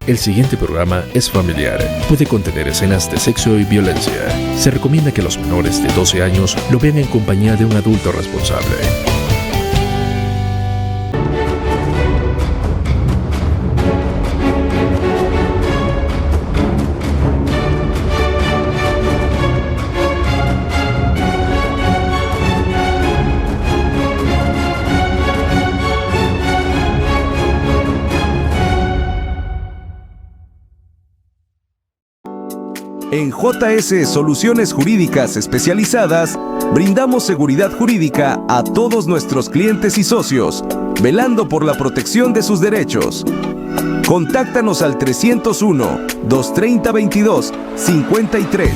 El siguiente programa es familiar. Puede contener escenas de sexo y violencia. Se recomienda que los menores de 12 años lo vean en compañía de un adulto responsable. En JS Soluciones Jurídicas Especializadas, brindamos seguridad jurídica a todos nuestros clientes y socios, velando por la protección de sus derechos. Contáctanos al 301-230-22-53.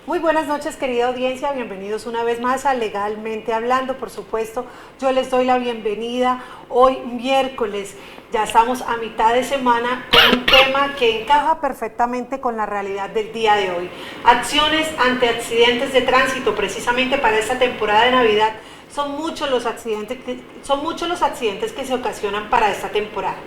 Muy buenas noches, querida audiencia, bienvenidos una vez más a Legalmente Hablando. Por supuesto, yo les doy la bienvenida hoy miércoles. Ya estamos a mitad de semana con un tema que encaja perfectamente con la realidad del día de hoy. Acciones ante accidentes de tránsito. Precisamente para esta temporada de Navidad son muchos los accidentes que se ocasionan para esta temporada.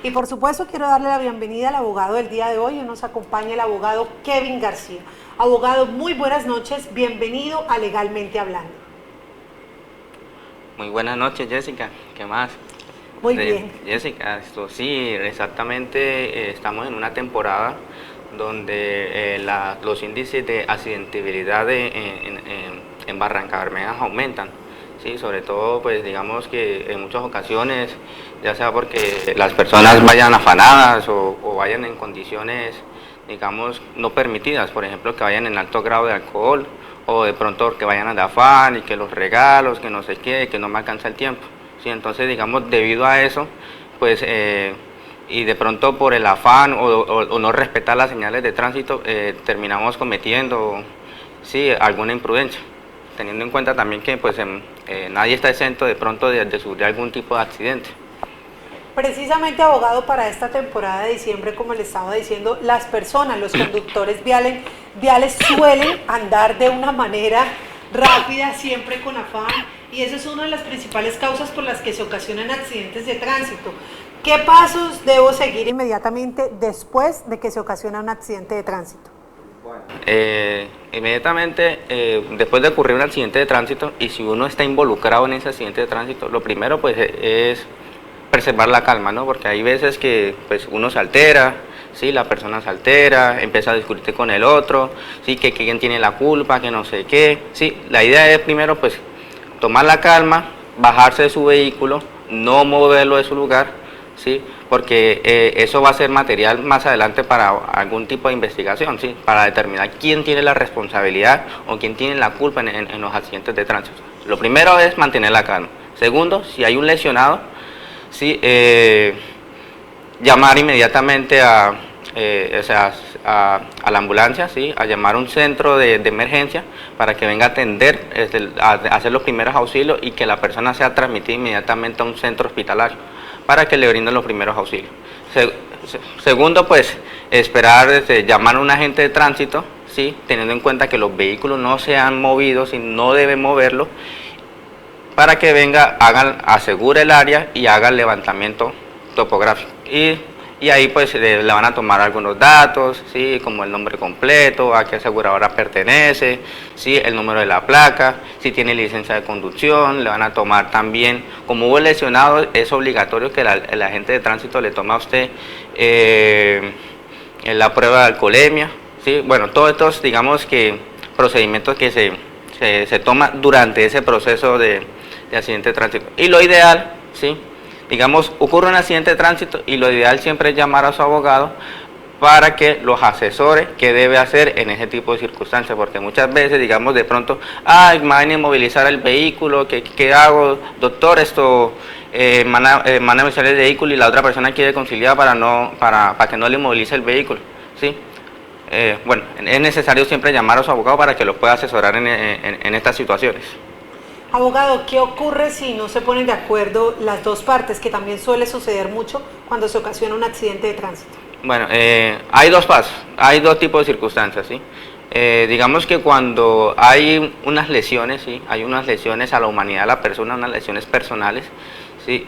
Y por supuesto quiero darle la bienvenida al abogado del día de hoy. Hoy nos acompaña el abogado Kevin García. Abogado, muy buenas noches, bienvenido a Legalmente Hablando. Muy buenas noches, Jessica, ¿qué más? Muy bien. Jessica, sí, exactamente, estamos en una temporada donde los índices de accidentabilidad en Barrancabermeja aumentan, ¿sí? Sobre todo, pues digamos que en muchas ocasiones, ya sea porque las personas vayan afanadas o vayan en condiciones, digamos, no permitidas, por ejemplo, que vayan en alto grado de alcohol, o de pronto que vayan de afán y que los regalos, que no sé qué, que no me alcanza el tiempo. Sí, entonces, digamos, debido a eso, pues, y de pronto por el afán o no respetar las señales de tránsito, terminamos cometiendo, sí, alguna imprudencia, teniendo en cuenta también que, pues, nadie está exento de pronto de sufrir algún tipo de accidente. Precisamente, abogado, para esta temporada de diciembre, como le estaba diciendo, las personas, los conductores viales suelen andar de una manera rápida, siempre con afán, y esa es una de las principales causas por las que se ocasionan accidentes de tránsito. ¿Qué pasos debo seguir inmediatamente después de que se ocasiona un accidente de tránsito? Inmediatamente después de ocurrir un accidente de tránsito, y si uno está involucrado en ese accidente de tránsito, lo primero pues es preservar la calma, ¿no? Porque hay veces que pues uno se altera, ¿sí? La persona se altera, empieza a discutir con el otro, ¿sí? Que quién tiene la culpa, que no sé qué, ¿sí? La idea es primero pues tomar la calma, bajarse de su vehículo, no moverlo de su lugar, ¿sí? Porque eso va a ser material más adelante para algún tipo de investigación, ¿sí? Para determinar quién tiene la responsabilidad o quién tiene la culpa en los accidentes de tránsito. Lo primero es mantener la calma. Segundo, si hay un lesionado, ¿sí? Llamar inmediatamente a la ambulancia, ¿sí? A llamar a un centro de emergencia para que venga a atender, a hacer los primeros auxilios y que la persona sea transmitida inmediatamente a un centro hospitalario para que le brinden los primeros auxilios. Segundo, pues esperar, llamar a un agente de tránsito, ¿sí? Teniendo en cuenta que los vehículos no se han movido y no deben moverlo, para que venga, asegure el área y haga el levantamiento topográfico. Y ahí pues le van a tomar algunos datos, ¿sí? Como el nombre completo, a qué aseguradora pertenece, ¿sí? El número de la placa, si tiene licencia de conducción, le van a tomar también, como hubo lesionado, es obligatorio que el agente de tránsito le tome a usted la prueba de alcoholemia, ¿sí? Bueno, todos estos, digamos que procedimientos que se toman durante ese proceso de accidente de tránsito. Y lo ideal, ¿sí? Digamos, ocurre un accidente de tránsito y lo ideal siempre es llamar a su abogado para que los asesore qué debe hacer en ese tipo de circunstancias, porque muchas veces, digamos, de pronto, me van a inmovilizar el vehículo, ¿qué hago? Doctor, van a inmovilizar el vehículo y la otra persona quiere conciliar para que no le inmovilice el vehículo, ¿sí? Bueno, es necesario siempre llamar a su abogado para que lo pueda asesorar en estas situaciones. Abogado, ¿qué ocurre si no se ponen de acuerdo las dos partes, que también suele suceder mucho cuando se ocasiona un accidente de tránsito? Bueno, hay dos pasos, hay dos tipos de circunstancias, ¿sí? Digamos que cuando hay unas lesiones, ¿sí? Hay unas lesiones a la humanidad de la persona, unas lesiones personales, ¿sí?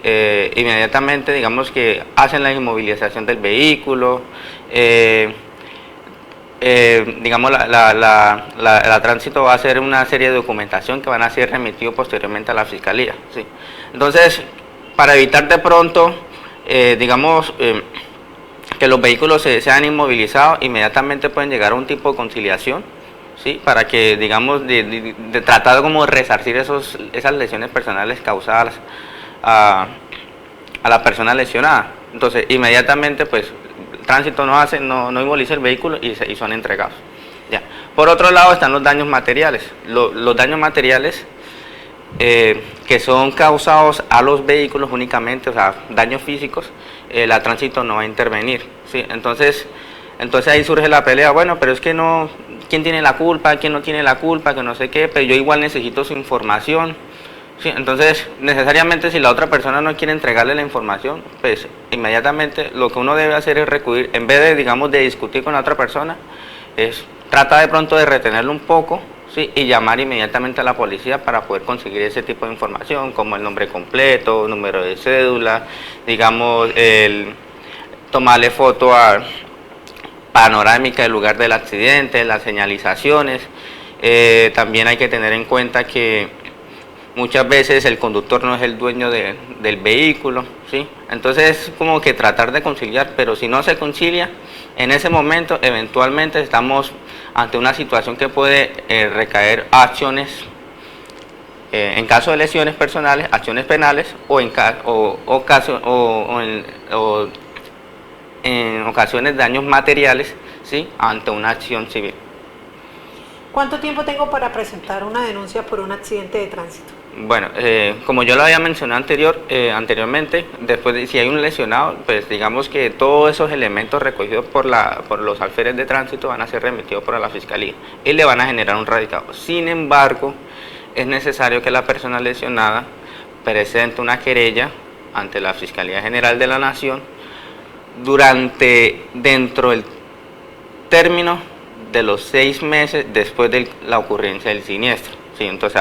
Inmediatamente, digamos que hacen la inmovilización del vehículo, digamos, la tránsito va a hacer una serie de documentación que van a ser remitidos posteriormente a la fiscalía, ¿sí? Entonces, para evitar de pronto, digamos, que los vehículos sean inmovilizados, inmediatamente pueden llegar a un tipo de conciliación, ¿sí? Para que, digamos, de tratar como de resarcir esas lesiones personales causadas a la persona lesionada. Entonces, inmediatamente, pues, el tránsito no inmoviliza el vehículo y son entregados. Ya. Por otro lado están los daños materiales. Los daños materiales que son causados a los vehículos únicamente, o sea, daños físicos, la tránsito no va a intervenir, ¿sí? Entonces ahí surge la pelea, bueno, pero es que no, ¿quién tiene la culpa? ¿Quién no tiene la culpa? Que no sé qué, pero yo igual necesito su información, ¿sí? Entonces, necesariamente si la otra persona no quiere entregarle la información, pues inmediatamente lo que uno debe hacer es recurrir, en vez de, digamos, de discutir con la otra persona, es tratar de pronto de retenerlo un poco, ¿sí? Y llamar inmediatamente a la policía para poder conseguir ese tipo de información, como el nombre completo, número de cédula, digamos, tomarle foto a panorámica del lugar del accidente, las señalizaciones. También hay que tener en cuenta que muchas veces el conductor no es el dueño del vehículo, ¿sí? Entonces, como que tratar de conciliar, pero si no se concilia, en ese momento, eventualmente estamos ante una situación que puede recaer acciones, en caso de lesiones personales, acciones penales, o en ocasiones de daños materiales, ¿sí? Ante una acción civil. ¿Cuánto tiempo tengo para presentar una denuncia por un accidente de tránsito? Bueno, como yo lo había mencionado anteriormente, después de si hay un lesionado, pues digamos que todos esos elementos recogidos por los alférez de tránsito van a ser remitidos por la fiscalía y le van a generar un radicado. Sin embargo, es necesario que la persona lesionada presente una querella ante la Fiscalía General de la Nación dentro del término de los 6 meses después de la ocurrencia del siniestro, ¿sí? Entonces,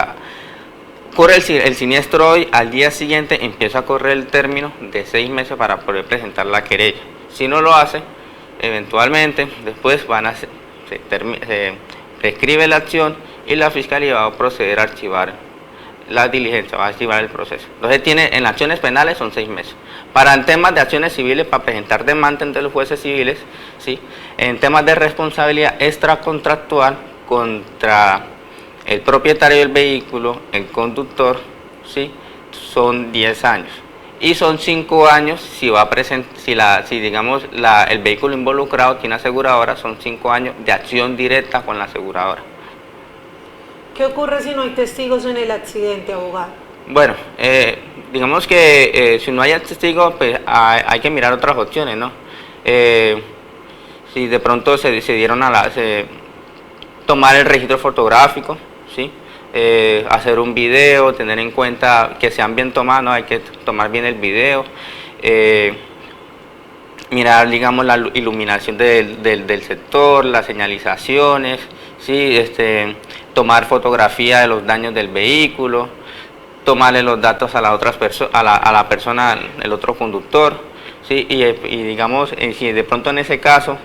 ocurre el siniestro hoy, al día siguiente empieza a correr el término de 6 meses para poder presentar la querella. Si no lo hace, eventualmente después se prescribe la acción y la fiscalía va a proceder a archivar la diligencia, va a archivar el proceso. Entonces en acciones penales son 6 meses. Para en temas de acciones civiles, para presentar demanda ante los jueces civiles, ¿sí? En temas de responsabilidad extracontractual contra el propietario del vehículo, el conductor, ¿sí? Son 10 años. Y son 5 años si digamos el vehículo involucrado tiene aseguradora, son 5 años de acción directa con la aseguradora. ¿Qué ocurre si no hay testigos en el accidente, abogado? Bueno, digamos que si no hay testigos, pues hay que mirar otras opciones, ¿no? Si de pronto se dieron tomar el registro fotográfico, ¿sí? Hacer un video, tener en cuenta que sean bien tomados, ¿no? Hay que tomar bien el video, mirar, digamos, la iluminación del sector, las señalizaciones, ¿sí? Tomar fotografía de los daños del vehículo, tomarle los datos a la persona, el otro conductor, ¿sí? Y digamos, si de pronto en ese caso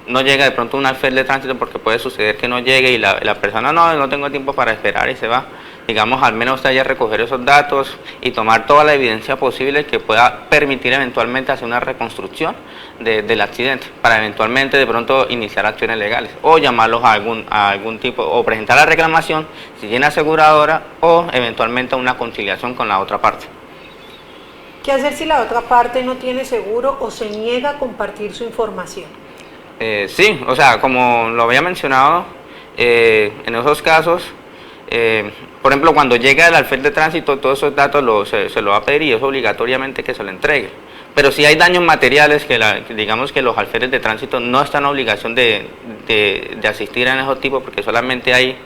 no llega de pronto un alférez de tránsito, porque puede suceder que no llegue y la persona no tengo tiempo para esperar y se va, digamos, al menos usted haya recoger esos datos y tomar toda la evidencia posible que pueda permitir eventualmente hacer una reconstrucción del accidente, para eventualmente de pronto iniciar acciones legales o llamarlos a algún tipo, o presentar la reclamación si tiene aseguradora, o eventualmente a una conciliación con la otra parte. ¿Qué hacer si la otra parte no tiene seguro o se niega a compartir su información? Sí, o sea, como lo había mencionado, en esos casos, por ejemplo, cuando llega el alférez de tránsito, todos esos datos se lo va a pedir y es obligatoriamente que se lo entregue. Pero si hay daños materiales, digamos que los alférez de tránsito no están en obligación de asistir en esos tipos, porque solamente hay,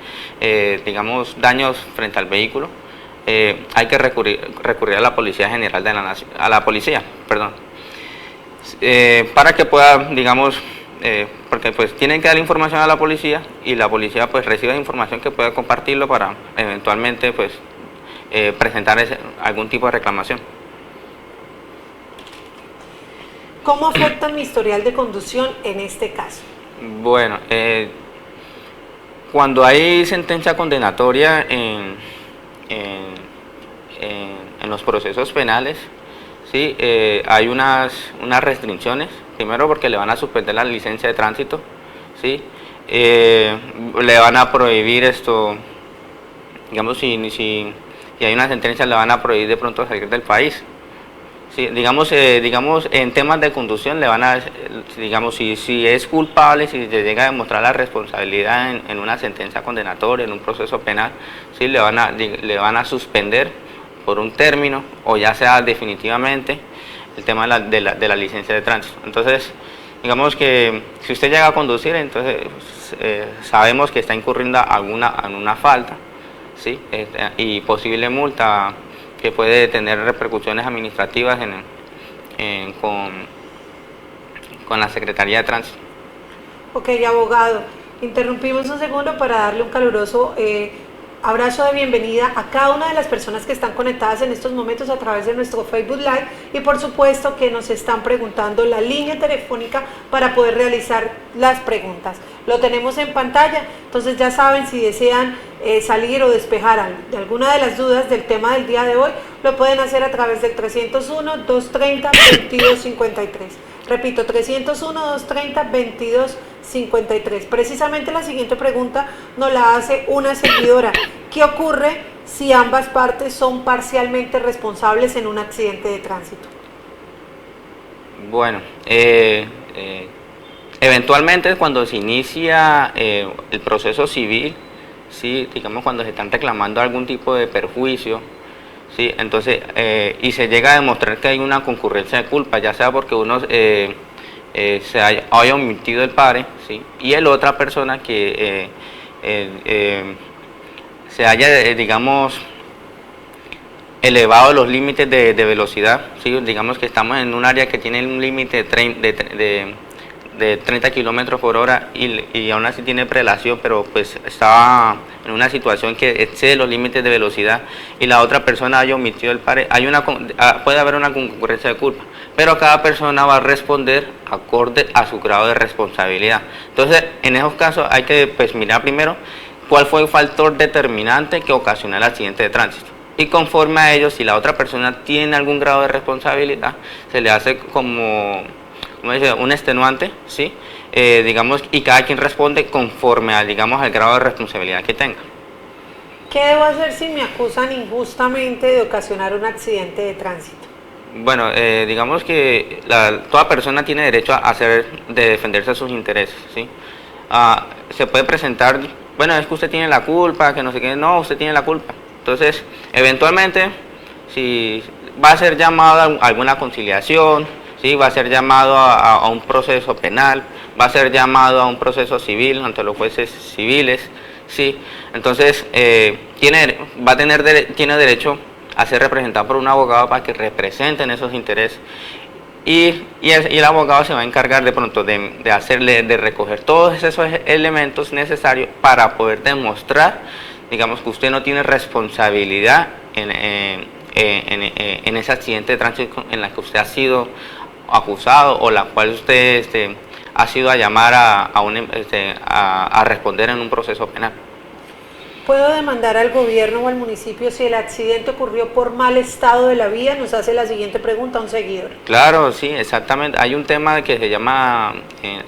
digamos, daños frente al vehículo, hay que recurrir a la Policía General de la Nación, para que pueda, digamos, porque pues tienen que dar información a la policía y la policía pues recibe información que pueda compartirlo para eventualmente pues presentar algún tipo de reclamación. ¿Cómo afecta mi historial de conducción en este caso? Bueno, cuando hay sentencia condenatoria en los procesos penales, ¿sí? Hay unas restricciones, primero porque le van a suspender la licencia de tránsito, ¿sí? Le van a prohibir esto, digamos, si hay una sentencia, le van a prohibir de pronto salir del país. Sí, digamos, en temas de conducción le van a, digamos, si es culpable, si se llega a demostrar la responsabilidad en una sentencia condenatoria, en un proceso penal, sí, le van a suspender por un término o ya sea definitivamente el tema de la licencia de tránsito. Entonces, digamos que si usted llega a conducir, entonces sabemos que está incurriendo en una falta, ¿sí? Y posible multa que puede tener repercusiones administrativas con la Secretaría de Tránsito. Ok, abogado, interrumpimos un segundo para darle un caluroso abrazo de bienvenida a cada una de las personas que están conectadas en estos momentos a través de nuestro Facebook Live y por supuesto que nos están preguntando la línea telefónica para poder realizar las preguntas. Lo tenemos en pantalla, entonces ya saben, si desean salir o despejar de alguna de las dudas del tema del día de hoy, lo pueden hacer a través del 301-230-2253. Repito, 301-230-2253. Precisamente la siguiente pregunta nos la hace una seguidora. ¿Qué ocurre si ambas partes son parcialmente responsables en un accidente de tránsito? Bueno, eventualmente cuando se inicia el proceso civil, ¿sí? Digamos cuando se están reclamando algún tipo de perjuicio, ¿sí? Entonces, y se llega a demostrar que hay una concurrencia de culpa, ya sea porque uno se haya omitido el pare, ¿sí? Y el otra persona que se haya, digamos, elevado los límites de velocidad, ¿sí? Digamos que estamos en un área que tiene un límite de 30 kilómetros por hora y aún así tiene prelación, pero pues estaba en una situación que excede los límites de velocidad y la otra persona haya omitido el pare, puede haber una concurrencia de culpa, pero cada persona va a responder acorde a su grado de responsabilidad. Entonces, en esos casos hay que pues mirar primero cuál fue el factor determinante que ocasionó el accidente de tránsito. Y conforme a ello, si la otra persona tiene algún grado de responsabilidad, se le hace como un extenuante, ¿sí? Digamos, y cada quien responde conforme al grado de responsabilidad que tenga. ¿Qué debo hacer si me acusan injustamente de ocasionar un accidente de tránsito? Bueno, digamos que toda persona tiene derecho de defenderse de sus intereses, ¿sí? Se puede presentar, bueno, es que usted tiene la culpa, que no sé qué, no, usted tiene la culpa. Entonces, eventualmente, si va a ser llamado a alguna conciliación, ¿sí? Va a ser llamado a un proceso penal, va a ser llamado a un proceso civil ante los jueces civiles, ¿sí? Entonces, tiene derecho a ser representado por un abogado para que representen esos intereses y el abogado se va a encargar de pronto de recoger todos esos elementos necesarios para poder demostrar, digamos, que usted no tiene responsabilidad en ese accidente de tránsito en la que usted ha sido acusado o la cual usted ha sido a llamar a responder en un proceso penal. ¿Puedo demandar al gobierno o al municipio si el accidente ocurrió por mal estado de la vía? Nos hace la siguiente pregunta un seguidor. Claro, sí, exactamente. Hay un tema que se llama,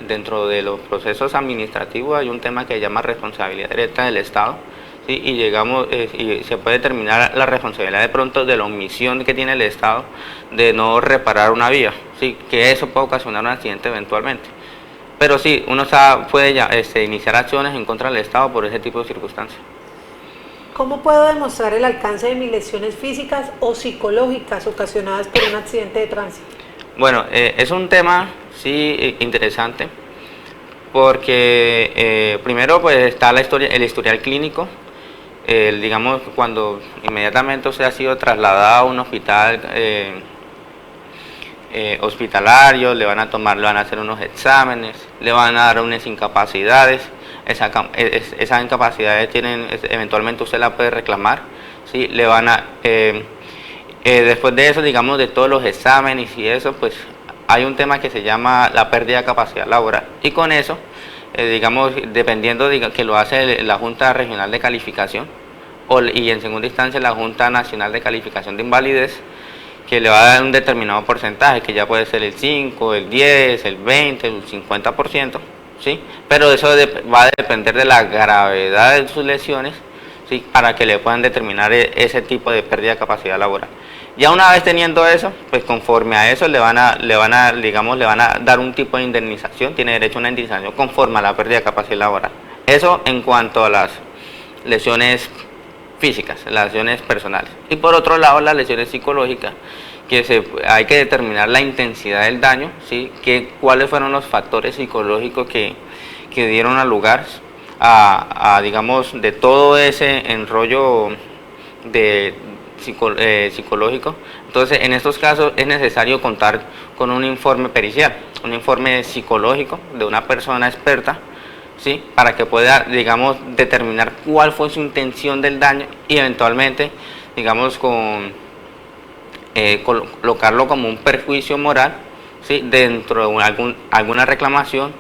dentro de los procesos administrativos, hay un tema que se llama responsabilidad directa del Estado. Sí, y se puede determinar la responsabilidad de pronto de la omisión que tiene el Estado de no reparar una vía, sí, que eso puede ocasionar un accidente eventualmente. Pero sí, uno puede iniciar acciones en contra del Estado por ese tipo de circunstancias. ¿Cómo puedo demostrar el alcance de mis lesiones físicas o psicológicas ocasionadas por un accidente de tránsito? Bueno, es un tema, sí, interesante, porque primero pues está el historial clínico. Digamos, cuando inmediatamente usted ha sido trasladado a un hospital hospitalario, le van a hacer unos exámenes, le van a dar unas incapacidades. Esas incapacidades eventualmente usted la puede reclamar, ¿sí? Le van a, después de eso, digamos, de todos los exámenes y eso, pues hay un tema que se llama la pérdida de capacidad laboral. Y con eso, digamos, dependiendo de que lo hace la Junta Regional de Calificación y en segunda instancia la Junta Nacional de Calificación de Invalidez, que le va a dar un determinado porcentaje, que ya puede ser el 5, el 10, el 20, el 50%, ¿sí? Pero eso va a depender de la gravedad de sus lesiones, ¿sí? Para que le puedan determinar ese tipo de pérdida de capacidad laboral. Ya una vez teniendo eso, pues conforme a eso le van a dar un tipo de indemnización, tiene derecho a una indemnización conforme a la pérdida de capacidad laboral. Eso en cuanto a las lesiones físicas, las lesiones personales. Y por otro lado, las lesiones psicológicas, que hay que determinar la intensidad del daño, ¿sí? Cuáles fueron los factores psicológicos que dieron lugar digamos, de todo ese enrollo psicológico. Entonces, en estos casos es necesario contar con un informe pericial, un informe psicológico de una persona experta, ¿sí? Para que pueda, digamos, determinar cuál fue su intención del daño y eventualmente, digamos, colocarlo como un perjuicio moral, ¿sí? Dentro de alguna reclamación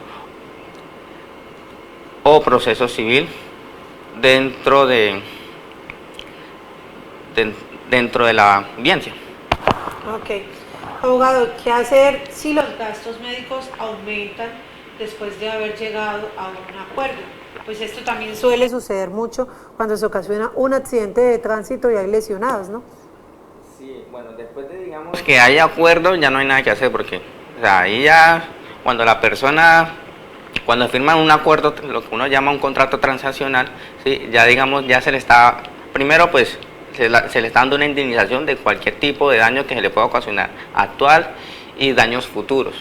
o proceso civil dentro de la audiencia. Ok. Abogado, ¿qué hacer si los gastos médicos aumentan después de haber llegado a un acuerdo? Pues esto también suele suceder mucho cuando se ocasiona un accidente de tránsito y hay lesionados, ¿no? Sí, bueno, después de, digamos, que hay acuerdo, ya no hay nada que hacer, porque, o sea, ahí ya, cuando firman un acuerdo, lo que uno llama un contrato transaccional, ¿sí? Ya, digamos, ya se le está, primero, pues, se le está dando una indemnización de cualquier tipo de daño que se le pueda ocasionar, actual y daños futuros.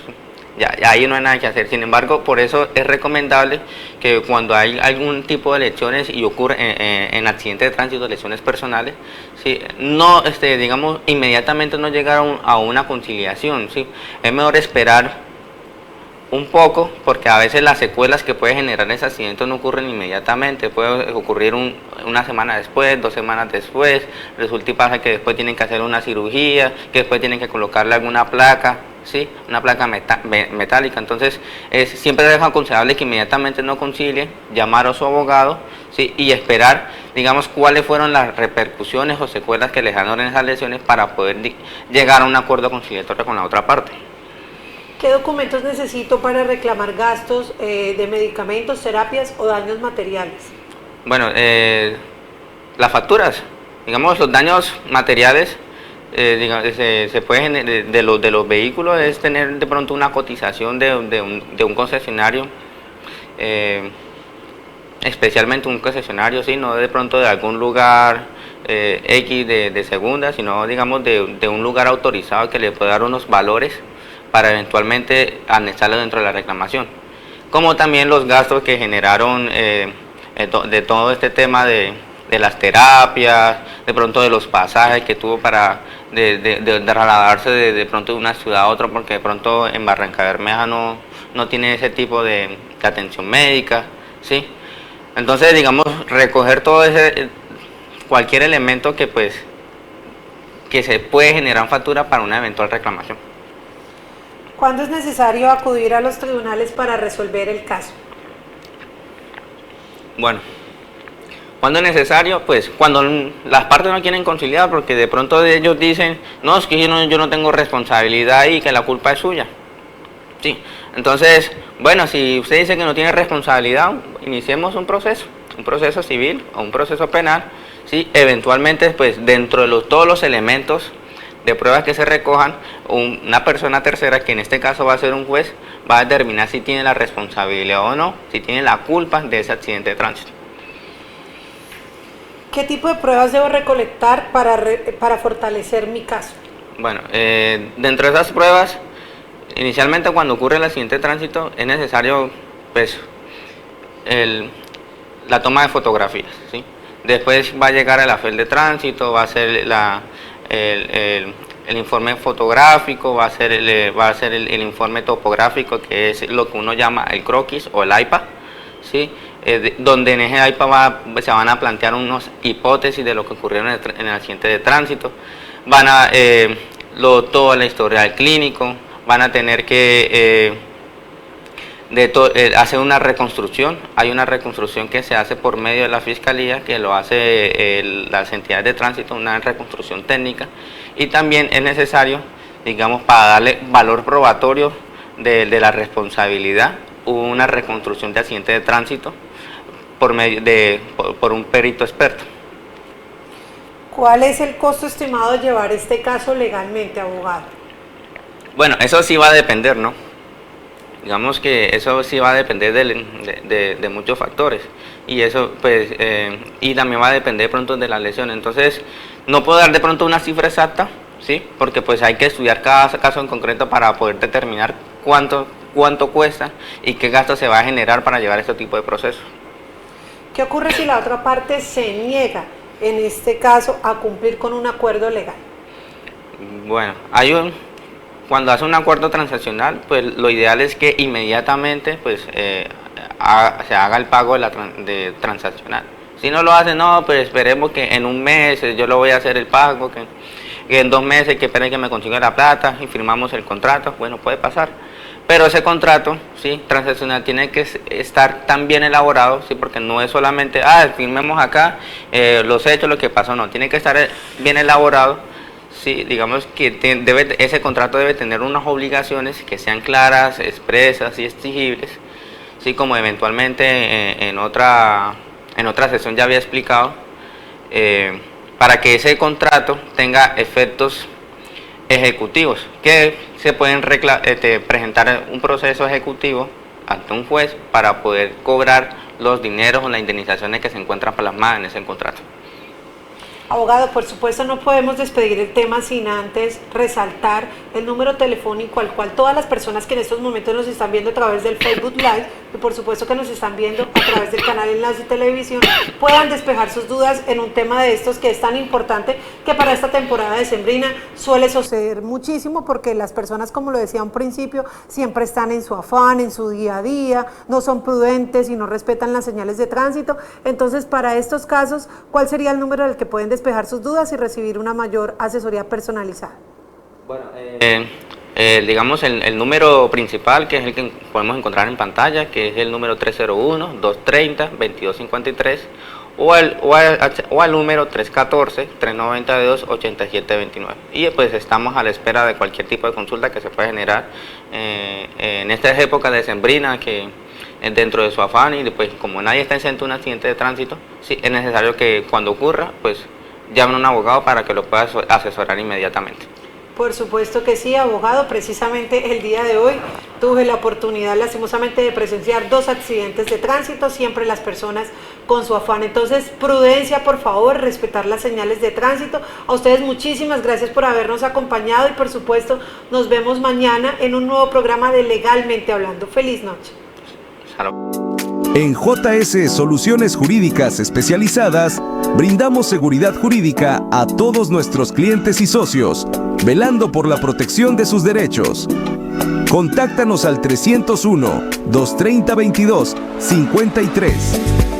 Ya ahí no hay nada que hacer. Sin embargo, por eso es recomendable que cuando hay algún tipo de lesiones y ocurre en accidentes de tránsito, lesiones personales, ¿sí? No, digamos, inmediatamente no llegar a una conciliación, ¿sí? Es mejor esperar un poco, porque a veces las secuelas que puede generar ese accidente no ocurren inmediatamente, puede ocurrir una semana después, 2 semanas después, resulta y pasa que después tienen que hacer una cirugía, que después tienen que colocarle alguna placa, ¿sí? Una placa metálica. Entonces siempre es aconsejable que inmediatamente no concilie, llamar a su abogado, ¿sí? Y esperar, digamos, cuáles fueron las repercusiones o secuelas que le dejaron en esas lesiones para poder llegar a un acuerdo conciliatorio con la otra parte. ¿Qué documentos necesito para reclamar gastos de medicamentos, terapias o daños materiales? Bueno, las facturas, digamos, los daños materiales, se pueden, de los vehículos, es tener de pronto una cotización de un concesionario, especialmente un concesionario, ¿sí? No de pronto de algún lugar X de segunda, sino, digamos, de un lugar autorizado que le pueda dar unos valores para eventualmente anexarlo dentro de la reclamación, como también los gastos que generaron de todo este tema de las terapias, de pronto de los pasajes que tuvo para trasladarse de pronto de una ciudad a otra, porque de pronto en Barrancabermeja no tiene ese tipo de atención médica, ¿sí? Entonces, digamos, recoger todo cualquier elemento que se puede generar factura para una eventual reclamación. ¿Cuándo es necesario acudir a los tribunales para resolver el caso? Bueno, ¿cuándo es necesario? Pues cuando las partes no quieren conciliar, porque de pronto ellos dicen, no, es que yo no tengo responsabilidad y que la culpa es suya. Sí, entonces, bueno, si usted dice que no tiene responsabilidad, iniciemos un proceso civil o un proceso penal, ¿sí? Eventualmente, pues dentro de todos los elementos de pruebas que se recojan, una persona tercera, que en este caso va a ser un juez, va a determinar si tiene la responsabilidad o no, si tiene la culpa de ese accidente de tránsito. ¿Qué tipo de pruebas debo recolectar para fortalecer mi caso? Bueno, dentro de esas pruebas, inicialmente cuando ocurre el accidente de tránsito es necesario, pues, la toma de fotografías, ¿sí? Después va a llegar el AFEL de tránsito, va a ser el informe fotográfico, va a ser el informe topográfico, que es lo que uno llama el croquis o el AIPA, ¿sí? donde en ese IPA se van a plantear unas hipótesis de lo que ocurrió en el accidente de tránsito, van a toda la historial clínico, van a tener que hacer una reconstrucción. Hay una reconstrucción que se hace por medio de la Fiscalía, que lo hace las entidades de tránsito, una reconstrucción técnica, y también es necesario, digamos, para darle valor probatorio de la responsabilidad, una reconstrucción de accidente de tránsito por un perito experto. ¿Cuál es el costo estimado de llevar este caso legalmente, abogado? Bueno, eso sí va a depender, ¿no? Digamos que eso sí va a depender de muchos factores, y eso pues y también va a depender de pronto de la lesión. Entonces no puedo dar de pronto una cifra exacta, ¿sí? Porque pues hay que estudiar cada caso en concreto para poder determinar cuánto cuesta y qué gasto se va a generar para llevar este tipo de procesos. ¿Qué ocurre si la otra parte se niega, en este caso, a cumplir con un acuerdo legal? Bueno, cuando hace un acuerdo transaccional, pues lo ideal es que inmediatamente pues se haga el pago de transaccional. Si no lo hace, no, pues esperemos que en un mes yo lo voy a hacer el pago, que en 2 meses que esperen que me consiga la plata y firmamos el contrato. Bueno, puede pasar. Pero ese contrato, sí, transaccional, tiene que estar tan bien elaborado, sí, porque no es solamente, firmemos acá los hechos, lo que pasó, no, tiene que estar bien elaborado, sí, digamos que ese contrato debe tener unas obligaciones que sean claras, expresas y exigibles, sí, como eventualmente en otra sesión ya había explicado, para que ese contrato tenga efectos ejecutivos, que se pueden presentar un proceso ejecutivo ante un juez para poder cobrar los dineros o las indemnizaciones que se encuentran plasmadas en ese contrato. Abogado, por supuesto no podemos despedir el tema sin antes resaltar el número telefónico al cual todas las personas que en estos momentos nos están viendo a través del Facebook Live y por supuesto que nos están viendo a través del canal Enlace Televisión puedan despejar sus dudas en un tema de estos que es tan importante, que para esta temporada decembrina suele suceder muchísimo, porque las personas, como lo decía a un principio, siempre están en su afán, en su día a día, no son prudentes y no respetan las señales de tránsito. Entonces, para estos casos, ¿cuál sería el número al que pueden despejar sus dudas y recibir una mayor asesoría personalizada? Bueno, digamos el número principal, que es el que podemos encontrar en pantalla, que es el número 301-230-2253, o al número 314-392-8729. Y pues estamos a la espera de cualquier tipo de consulta que se pueda generar en estas épocas decembrinas, que dentro de su afán, y pues como nadie está exento de un accidente de tránsito, sí es necesario que cuando ocurra, pues llamen a un abogado para que lo pueda asesorar inmediatamente. Por supuesto que sí, abogado. Precisamente el día de hoy tuve la oportunidad lastimosamente de presenciar 2 accidentes de tránsito, siempre las personas con su afán. Entonces, prudencia, por favor, respetar las señales de tránsito. A ustedes muchísimas gracias por habernos acompañado y por supuesto nos vemos mañana en un nuevo programa de Legalmente Hablando. Feliz noche. Salud. En JS Soluciones Jurídicas Especializadas, brindamos seguridad jurídica a todos nuestros clientes y socios, velando por la protección de sus derechos. Contáctanos al 301-230-22-53.